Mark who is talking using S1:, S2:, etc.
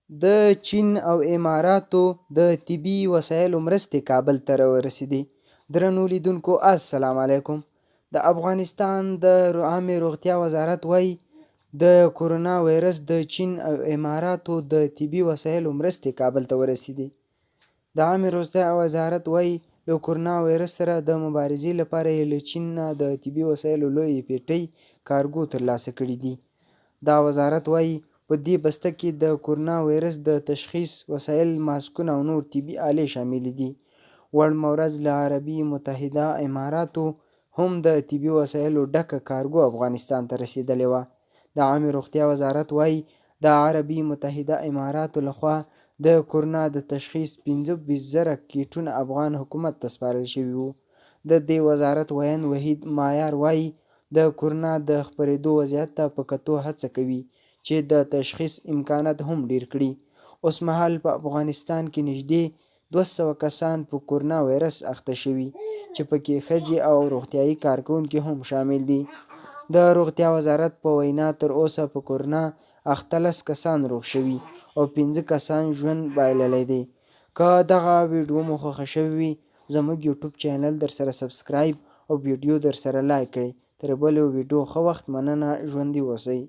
S1: د چین او اماراتو د طبي وسایلو مرستې کابل ته ورسېدې. درنو لیدونکو السلام علیکم. د افغانستان د عامې روغتیا وزارت وایي د کورونا وایرس د چین او اماراتو د طبي وسایلو مرستې کابل ته ورسېدې. د عامې روغتیا وزارت وایي له کورونا وایرس سره د مبارزې لپاره یې له چین نه د طبي وسایلو لویې پیټۍ کارګو ترلاسه کړي دي. دا وزارت وایي په دې بسته کې د کورونا وایرس د تشخیص وسایل، ماسکونه او نور طبي آلې شامل دي. وړمه ورځ له عربي متحده اماراتو هم د طبي وسایلو ډکه کارګو افغانستان ته رسېدلې وه. د عامې روغتیا وزارت وایي د عربي متحده اماراتو لخوا د کورونا د تشخیص 25,000 کیټونه افغان حکومت ته سپارل شوي وو. د دې وزارت ویاند وحید مایار وایي د کورونا د خپرېدو وضعیت ته په کتو هڅه کوي چې د تشخیص امکانات هم ډیر کړي. اوس مهال په افغانستان کې نږدې 200 کسان په کورونا وایرس اخته شوي چې پکې ښځې او روغتیايي کارکوونکي هم شامل دي. د روغتیا وزارت په وینا تر اوسه په کورونا 18 کسان روغ شوي او 5 کسان ژوند بایللی دی. که دغه ویډیو مو خوښه شوې وي زموږ یوټیوب چینل در سره سبسکرایب او ویډیو در سره لایک کړئ. تر بلې ویډیو ښه وخت، مننه، ژوندي اوسئ.